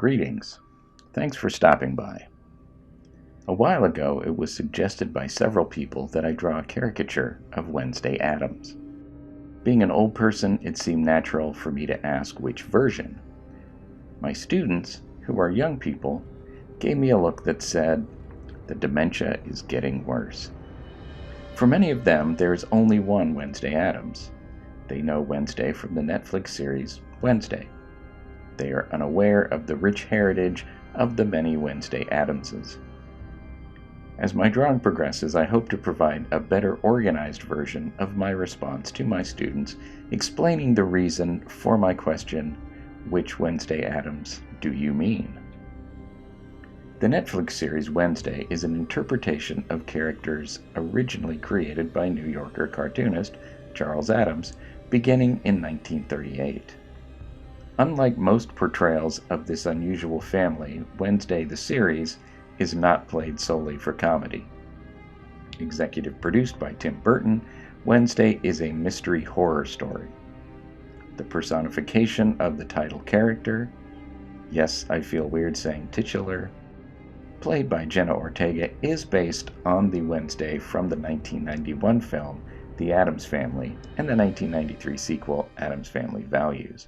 Greetings. Thanks for stopping by. A while ago, it was suggested by several people that I draw a caricature of Wednesday Addams. Being an old person, it seemed natural for me to ask which version. My students, who are young people, gave me a look that said, "The dementia is getting worse." For many of them, there is only one Wednesday Addams. They know Wednesday from the Netflix series Wednesday. They are unaware of the rich heritage of the many Wednesday Addamses. As my drawing progresses, I hope to provide a better organized version of my response to my students, explaining the reason for my question, which Wednesday Addams do you mean? The Netflix series Wednesday is an interpretation of characters originally created by New Yorker cartoonist Charles Addams, beginning in 1938. Unlike most portrayals of this unusual family, Wednesday the series is not played solely for comedy. Executive produced by Tim Burton, Wednesday is a mystery horror story. The personification of the title character, yes, I feel weird saying titular, played by Jenna Ortega, is based on the Wednesday from the 1991 film The Addams Family and the 1993 sequel Addams Family Values.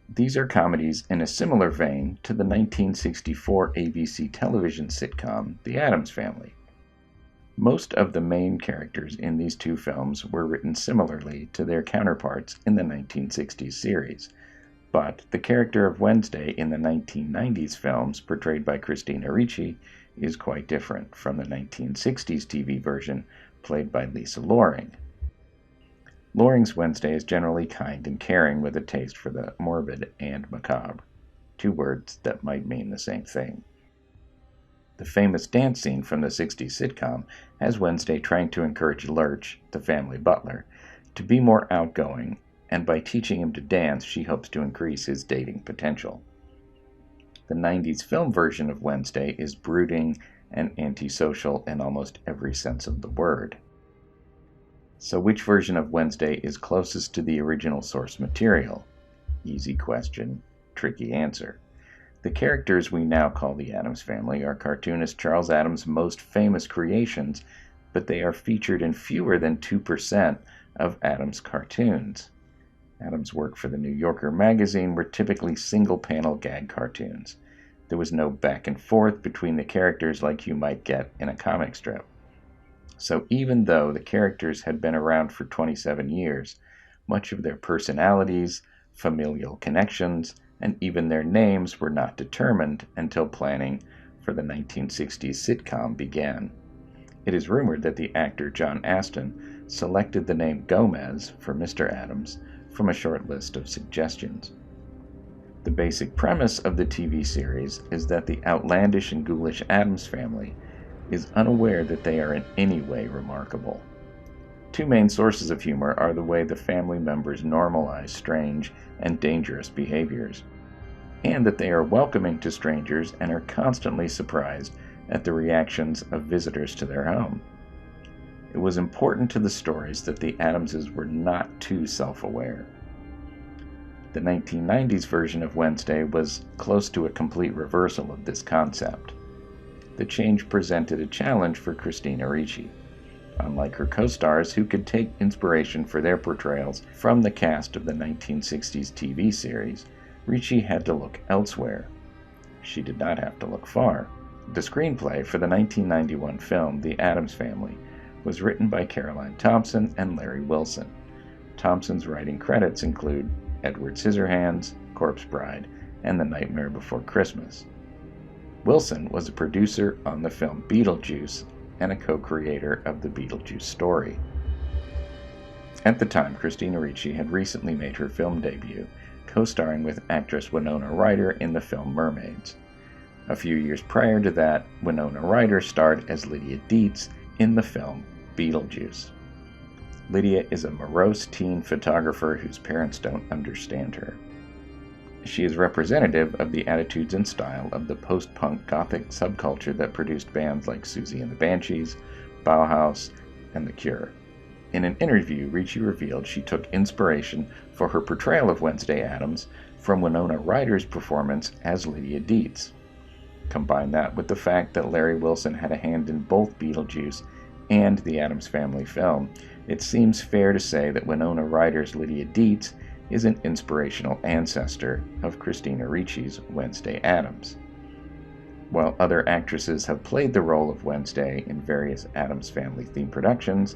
These are comedies in a similar vein to the 1964 ABC television sitcom The Addams Family. Most of the main characters in these two films were written similarly to their counterparts in the 1960s series, but the character of Wednesday in the 1990s films, portrayed by Christina Ricci, is quite different from the 1960s TV version played by Lisa Loring. Loring's Wednesday is generally kind and caring with a taste for the morbid and macabre, two words that might mean the same thing. The famous dance scene from the 60s sitcom has Wednesday trying to encourage Lurch, the family butler, to be more outgoing, and by teaching him to dance, she hopes to increase his dating potential. The 90s film version of Wednesday is brooding and antisocial in almost every sense of the word. So which version of Wednesday is closest to the original source material? Easy question, tricky answer. The characters we now call the Addams Family are cartoonist Charles Addams' most famous creations, but they are featured in fewer than 2% of Addams' cartoons. Addams' work for the New Yorker magazine were typically single-panel gag cartoons. There was no back and forth between the characters like you might get in a comic strip. So even though the characters had been around for 27 years, much of their personalities, familial connections, and even their names were not determined until planning for the 1960s sitcom began. It is rumored that the actor John Astin selected the name Gomez for Mr. Addams from a short list of suggestions. The basic premise of the TV series is that the outlandish and ghoulish Addams family is unaware that they are in any way remarkable. Two main sources of humor are the way the family members normalize strange and dangerous behaviors, and that they are welcoming to strangers and are constantly surprised at the reactions of visitors to their home. It was important to the stories that the Addamses were not too self-aware. The 1990s version of Wednesday was close to a complete reversal of this concept. The change presented a challenge for Christina Ricci. Unlike her co-stars, who could take inspiration for their portrayals from the cast of the 1960s TV series, Ricci had to look elsewhere. She did not have to look far. The screenplay for the 1991 film The Addams Family was written by Caroline Thompson and Larry Wilson. Thompson's writing credits include Edward Scissorhands, Corpse Bride, and The Nightmare Before Christmas. Wilson was a producer on the film Beetlejuice and a co-creator of the Beetlejuice story. At the time, Christina Ricci had recently made her film debut, co-starring with actress Winona Ryder in the film Mermaids. A few years prior to that, Winona Ryder starred as Lydia Deetz in the film Beetlejuice. Lydia is a morose teen photographer whose parents don't understand her. She is representative of the attitudes and style of the post-punk gothic subculture that produced bands like Susie and the Banshees, Bauhaus, and The Cure. In an interview, Ricci revealed she took inspiration for her portrayal of Wednesday Addams from Winona Ryder's performance as Lydia Deetz. Combine that with the fact that Larry Wilson had a hand in both Beetlejuice and the Addams Family film, it seems fair to say that Winona Ryder's Lydia Deetz is an inspirational ancestor of Christina Ricci's Wednesday Addams. While other actresses have played the role of Wednesday in various Addams Family themed productions,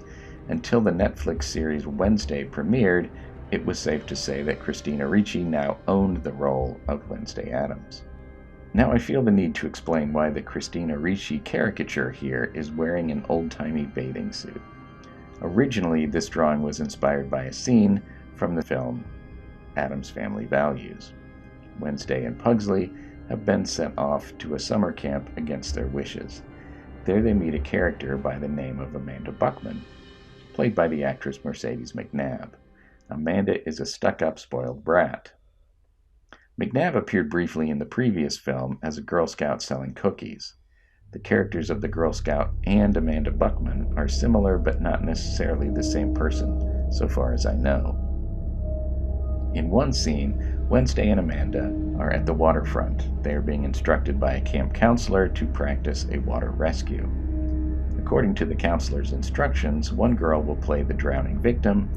until the Netflix series Wednesday premiered, it was safe to say that Christina Ricci now owned the role of Wednesday Addams. Now I feel the need to explain why the Christina Ricci caricature here is wearing an old-timey bathing suit. Originally, this drawing was inspired by a scene from the film Addams Family Values. Wednesday and Pugsley have been sent off to a summer camp against their wishes. There they meet a character by the name of Amanda Buckman, played by the actress Mercedes McNabb. Amanda is a stuck-up, spoiled brat. McNabb appeared briefly in the previous film as a Girl Scout selling cookies. The characters of the Girl Scout and Amanda Buckman are similar but not necessarily the same person, so far as I know. In one scene, Wednesday and Amanda are at the waterfront. They are being instructed by a camp counselor to practice a water rescue. According to the counselor's instructions, one girl will play the drowning victim,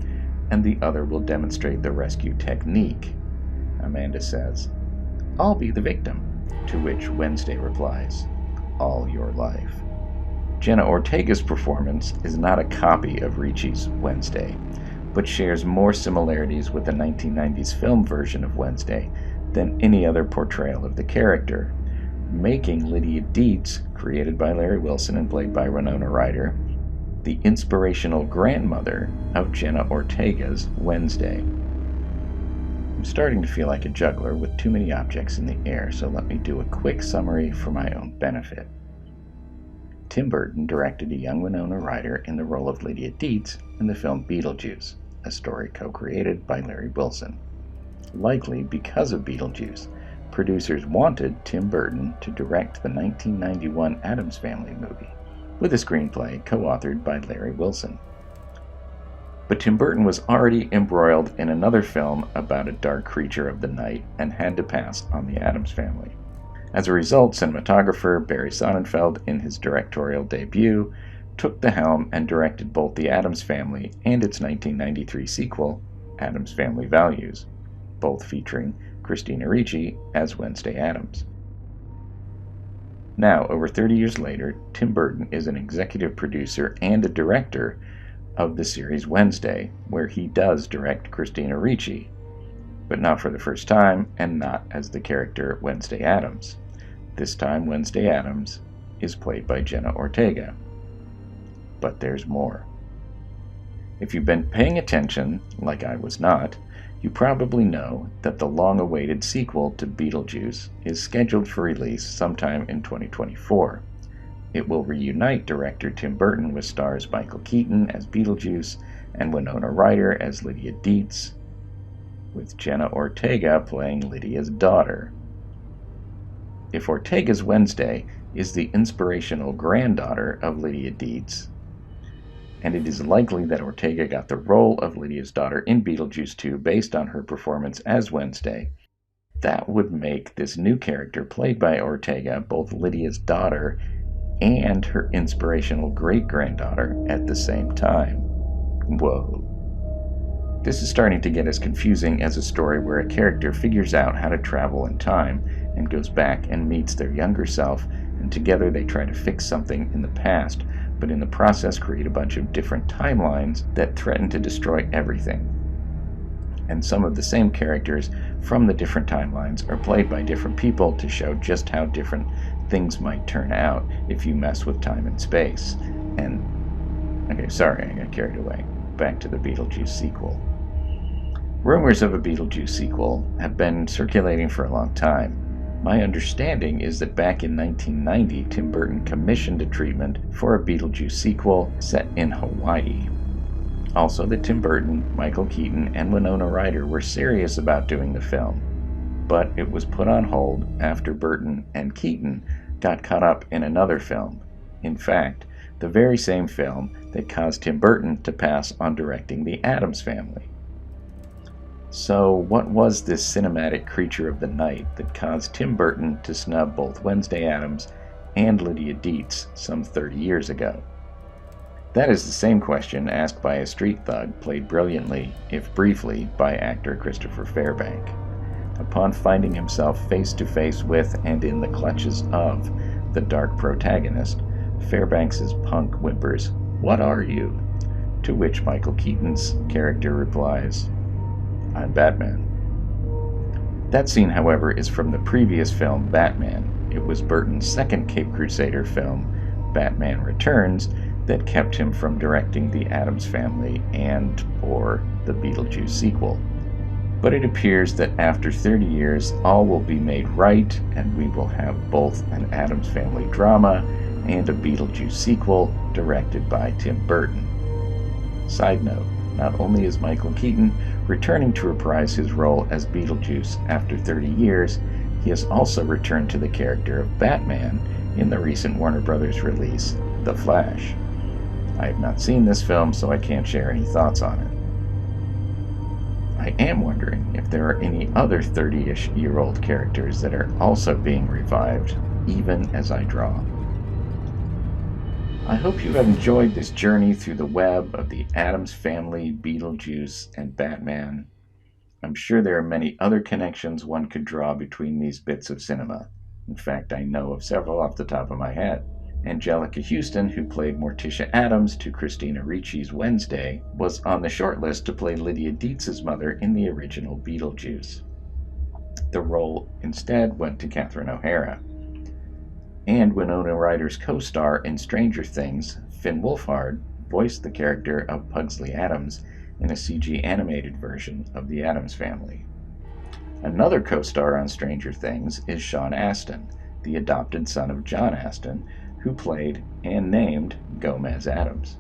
and the other will demonstrate the rescue technique. Amanda says, "I'll be the victim," to which Wednesday replies, "All your life." Jenna Ortega's performance is not a copy of Ricci's Wednesday, but shares more similarities with the 1990s film version of Wednesday than any other portrayal of the character, making Lydia Deetz, created by Larry Wilson and played by Winona Ryder, the inspirational grandmother of Jenna Ortega's Wednesday. I'm starting to feel like a juggler with too many objects in the air, so let me do a quick summary for my own benefit. Tim Burton directed a young Winona Ryder in the role of Lydia Deetz in the film Beetlejuice, a story co-created by Larry Wilson. Likely because of Beetlejuice, producers wanted Tim Burton to direct the 1991 Addams Family movie, with a screenplay co-authored by Larry Wilson. But Tim Burton was already embroiled in another film about a dark creature of the night and had to pass on the Addams Family. As a result, cinematographer Barry Sonnenfeld, in his directorial debut, took the helm and directed both The Addams Family and its 1993 sequel, Addams Family Values, both featuring Christina Ricci as Wednesday Addams. Now, over 30 years later, Tim Burton is an executive producer and a director of the series Wednesday, where he does direct Christina Ricci, but not for the first time and not as the character Wednesday Addams. This time, Wednesday Addams is played by Jenna Ortega. But there's more. If you've been paying attention, like I was not, you probably know that the long-awaited sequel to Beetlejuice is scheduled for release sometime in 2024. It will reunite director Tim Burton with stars Michael Keaton as Beetlejuice and Winona Ryder as Lydia Deetz, with Jenna Ortega playing Lydia's daughter. If Ortega's Wednesday is the inspirational granddaughter of Lydia Deetz, and it is likely that Ortega got the role of Lydia's daughter in Beetlejuice 2 based on her performance as Wednesday, that would make this new character played by Ortega both Lydia's daughter and her inspirational great-granddaughter at the same time. Whoa. This is starting to get as confusing as a story where a character figures out how to travel in time and goes back and meets their younger self, and together they try to fix something in the past, but in the process create a bunch of different timelines that threaten to destroy everything. And some of the same characters from the different timelines are played by different people to show just how different things might turn out if you mess with time and space. Okay, sorry, I got carried away. Back to the Beetlejuice sequel. Rumors of a Beetlejuice sequel have been circulating for a long time. My understanding is that back in 1990, Tim Burton commissioned a treatment for a Beetlejuice sequel set in Hawaii. Also, that Tim Burton, Michael Keaton, and Winona Ryder were serious about doing the film, but it was put on hold after Burton and Keaton got caught up in another film. In fact, the very same film that caused Tim Burton to pass on directing The Addams Family. So, what was this cinematic creature of the night that caused Tim Burton to snub both Wednesday Addams and Lydia Deetz some 30 years ago? That is the same question asked by a street thug played brilliantly, if briefly, by actor Christopher Fairbank. Upon finding himself face to face with and in the clutches of the dark protagonist, Fairbanks' punk whimpers, "What are you?" To which Michael Keaton's character replies, "I'm Batman." That scene, however, is from the previous film Batman. It was Burton's second Cape Crusader film, Batman Returns, that kept him from directing The Addams Family or the Beetlejuice sequel. But it appears that after 30 years, all will be made right, and we will have both an Addams Family drama and a Beetlejuice sequel directed by Tim Burton. Side note, not only is Michael Keaton returning to reprise his role as Beetlejuice after 30 years, he has also returned to the character of Batman in the recent Warner Bros. Release, The Flash. I have not seen this film, so I can't share any thoughts on it. I am wondering if there are any other 30-ish-year-old characters that are also being revived, even as I draw. I hope you have enjoyed this journey through the web of the Addams Family, Beetlejuice, and Batman. I'm sure there are many other connections one could draw between these bits of cinema. In fact, I know of several off the top of my head. Angelica Houston, who played Morticia Addams to Christina Ricci's Wednesday, was on the shortlist to play Lydia Deetz's mother in the original Beetlejuice. The role instead went to Catherine O'Hara. And Winona Ryder's co-star in Stranger Things, Finn Wolfhard, voiced the character of Pugsley Addams in a CG animated version of The Addams Family. Another co-star on Stranger Things is Sean Astin, the adopted son of John Astin, who played and named Gomez Addams.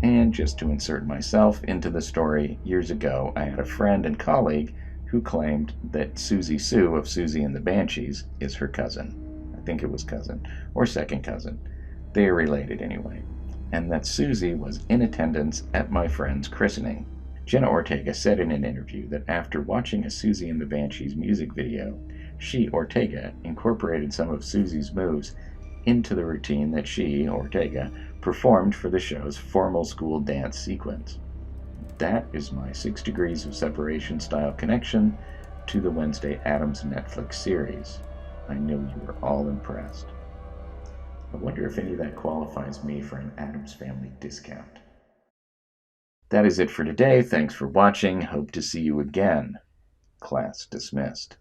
And just to insert myself into the story, years ago I had a friend and colleague who claimed that Susie Sue of Susie and the Banshees is her cousin. I think it was cousin, or second cousin. They are related anyway. And that Susie was in attendance at my friend's christening. Jenna Ortega said in an interview that after watching a Susie and the Banshees music video, she, Ortega, incorporated some of Susie's moves into the routine that she, Ortega, performed for the show's formal school dance sequence. That is my 6 degrees of separation style connection to the Wednesday Addams Netflix series. I know you were all impressed. I wonder if any of that qualifies me for an Addams Family discount. That is it for today. Thanks for watching. Hope to see you again. Class dismissed.